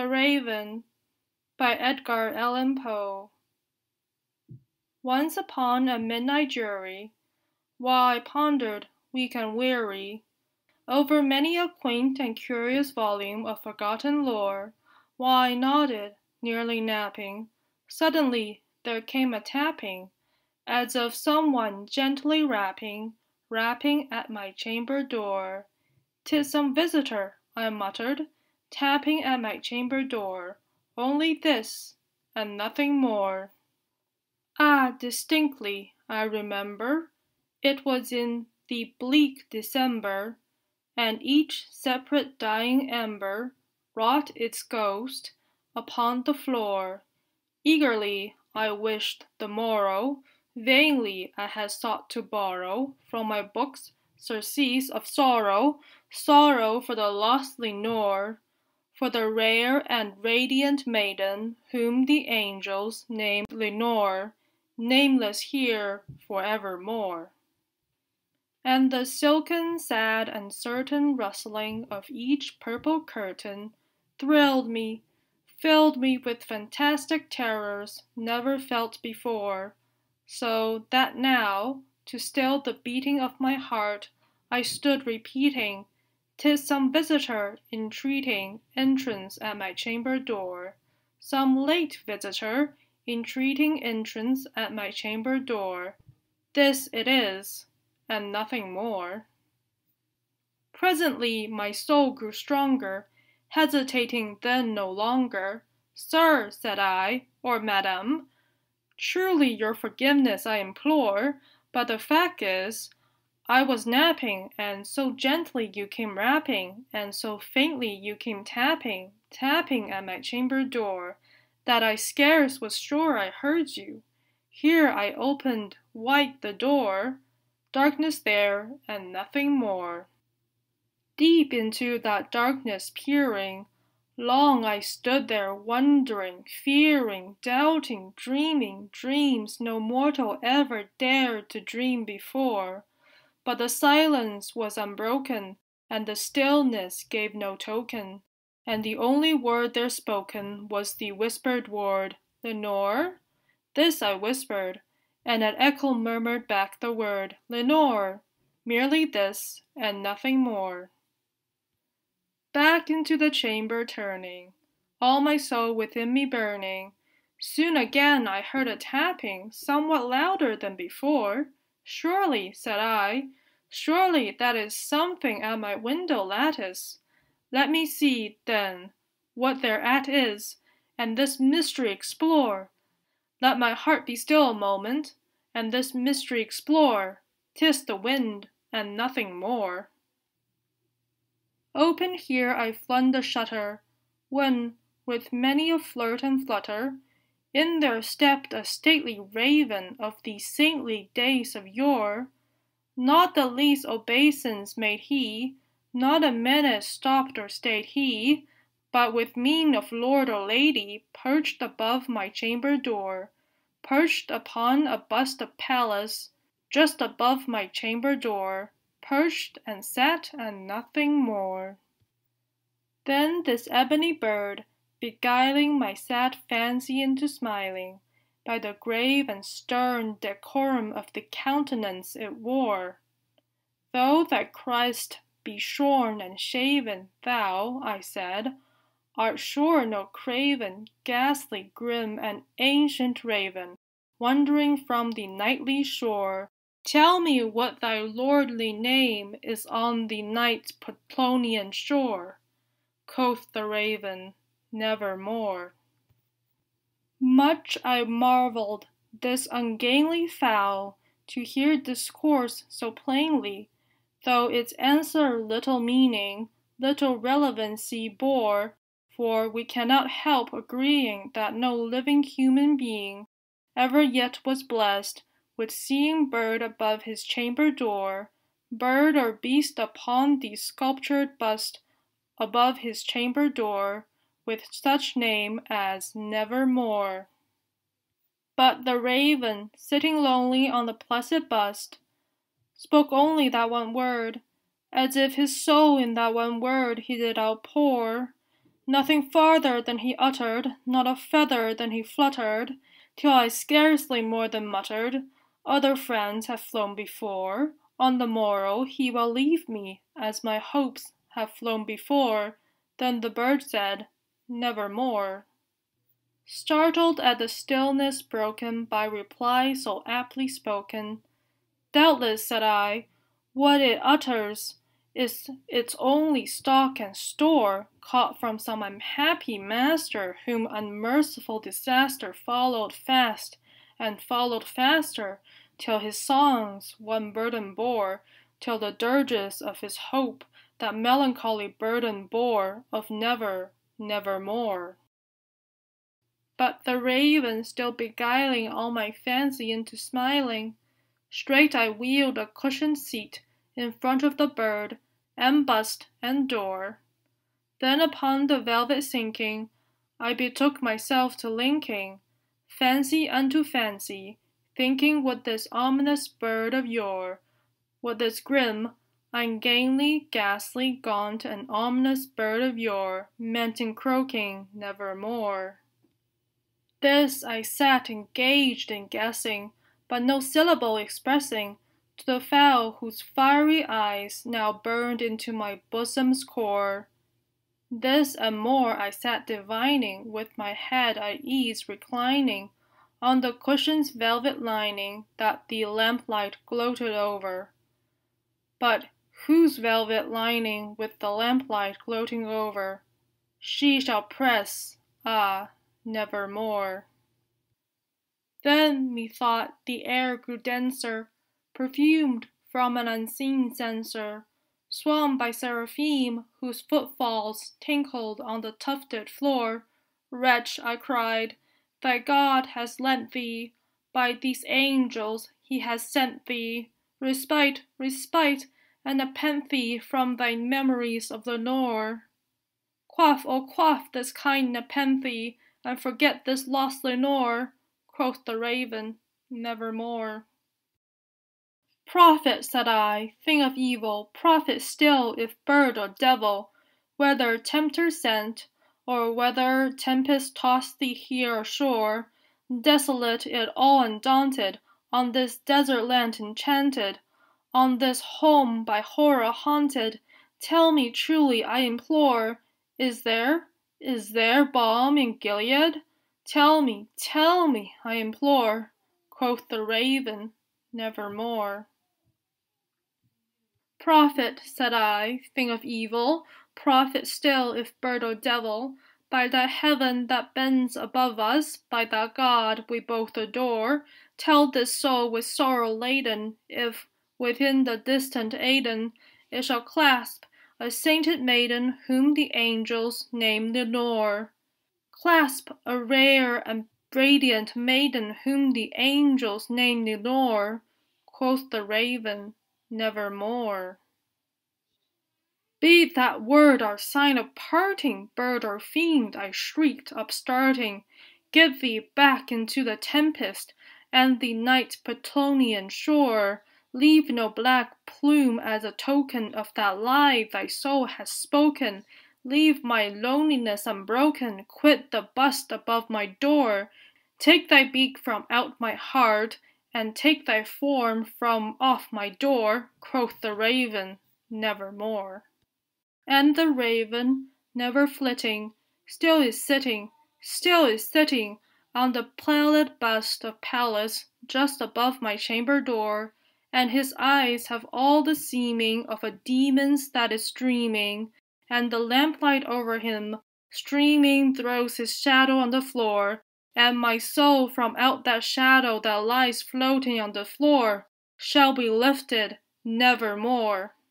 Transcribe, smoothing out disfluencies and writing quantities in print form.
The Raven by Edgar Allan Poe. Once upon a midnight jury, while I pondered, weak and weary, over many a quaint and curious volume of forgotten lore, while I nodded, nearly napping, suddenly there came a tapping, as of someone gently rapping at my chamber door. "'Tis some visitor," I muttered, "tapping at my chamber door. Only this, and nothing more." Ah, distinctly, I remember, it was in the bleak December, and each separate dying ember wrought its ghost upon the floor. Eagerly I wished the morrow, vainly I had sought to borrow from my books surcease of sorrow, sorrow for the lost Lenore, for the rare and radiant maiden whom the angels named Lenore, nameless here forevermore. And the silken, sad, uncertain rustling of each purple curtain thrilled me, filled me with fantastic terrors never felt before, so that now, to still the beating of my heart, I stood repeating, "'Tis some visitor entreating entrance at my chamber door, some late visitor entreating entrance at my chamber door. This it is, and nothing more." Presently my soul grew stronger, hesitating then no longer. "Sir," said I, or "Madam, truly your forgiveness I implore, but the fact is, I was napping, and so gently you came rapping, and so faintly you came tapping at my chamber door, that I scarce was sure I heard you. Here I opened wide the door, darkness there, and nothing more." Deep into that darkness peering, long I stood there wondering, fearing, doubting, dreaming dreams no mortal ever dared to dream before. But the silence was unbroken, and the stillness gave no token, and the only word there spoken was the whispered word, "Lenore?" This I whispered, and an echo murmured back the word, "Lenore!" Merely this, and nothing more. Back into the chamber turning, all my soul within me burning, soon again I heard a tapping, somewhat louder than before. "Surely," said I, "surely that is something at my window lattice. Let me see, then, what thereat is, and this mystery explore. Let my heart be still a moment, and this mystery explore. 'Tis the wind, and nothing more." Open here I flung the shutter, when, with many a flirt and flutter, in there stepped a stately raven of the saintly days of yore. Not the least obeisance made he, not a minute stopped or stayed he, but with mien of lord or lady perched above my chamber door, perched upon a bust of Pallas, just above my chamber door, perched and sat and nothing more. Then this ebony bird, beguiling my sad fancy into smiling, by the grave and stern decorum of the countenance it wore, "Though thy crest be shorn and shaven, thou," I said, "art sure no craven, ghastly, grim, and ancient raven, wandering from the nightly shore. Tell me what thy lordly name is on the night's Plutonian shore." Quoth the raven, "Nevermore." Much I marveled this ungainly fowl to hear discourse so plainly, though its answer little meaning, little relevancy bore, for we cannot help agreeing that no living human being ever yet was blessed with seeing bird above his chamber door, bird or beast upon the sculptured bust above his chamber door, with such name as Nevermore. But the raven, sitting lonely on the placid bust, spoke only that one word, as if his soul in that one word he did outpour, Nothing farther than he uttered, not a feather than he fluttered, till I scarcely more than muttered, Other friends have flown before, on the morrow he will leave me, as my hopes have flown before. Then the bird said, Nevermore. Startled at the stillness broken by reply so aptly spoken, Doubtless, said I, what it utters is its only stock and store, caught from some unhappy master, whom unmerciful disaster followed fast, and followed faster, till his songs one burden bore, till the dirges of his hope that melancholy burden bore of never, nevermore. But the raven still beguiling all my fancy into smiling, straight I wheeled a cushioned seat in front of the bird, and bust and door. Then upon the velvet sinking, I betook myself to linking fancy unto fancy, thinking what this ominous bird of yore, what this grim, ungainly, ghastly, gaunt, and ominous bird of yore meant in croaking nevermore. This I sat engaged in guessing, but no syllable expressing, to the fowl whose fiery eyes now burned into my bosom's core. This and more I sat divining, with my head at ease reclining on the cushion's velvet lining that the lamplight gloated over. But whose velvet lining with the lamplight gloating over? She shall press, nevermore. Then, methought, the air grew denser, perfumed from an unseen censer, swum by seraphim whose footfalls tinkled on the tufted floor. Wretch, I cried, thy God has lent thee, by these angels he has sent thee, respite, respite, and nepenthe from thy memories of Lenore. Quaff, oh quaff this kind nepenthe, and forget this lost Lenore, quoth the raven, nevermore. Prophet, said I, thing of evil, prophet still if bird or devil, whether tempter sent, or whether tempest tossed thee here ashore, desolate yet all undaunted, on this desert land enchanted, on this home by horror haunted, tell me truly, I implore, is there balm in Gilead? Tell me, I implore, quoth the raven, nevermore. Prophet, said I, thing of evil, prophet still if bird or devil, by that heaven that bends above us, by that God we both adore, tell this soul with sorrow laden, if, within the distant Aidenn, it shall clasp a sainted maiden whom the angels name Lenore. Clasp a rare and radiant maiden whom the angels name Lenore, quoth the raven, nevermore. Be that word our sign of parting, bird or fiend, I shrieked, upstarting. Get thee back into the tempest, and the night's Plutonian shore. Leave no black plume as a token of that lie thy soul has spoken. Leave my loneliness unbroken, quit the bust above my door. Take thy beak from out my heart, and take thy form from off my door, quoth the raven, nevermore. And the raven, never flitting, still is sitting on the pallid bust of Pallas just above my chamber door, and his eyes have all the seeming of a demon's that is dreaming, and the lamplight over him streaming throws his shadow on the floor, and my soul from out that shadow that lies floating on the floor shall be lifted nevermore.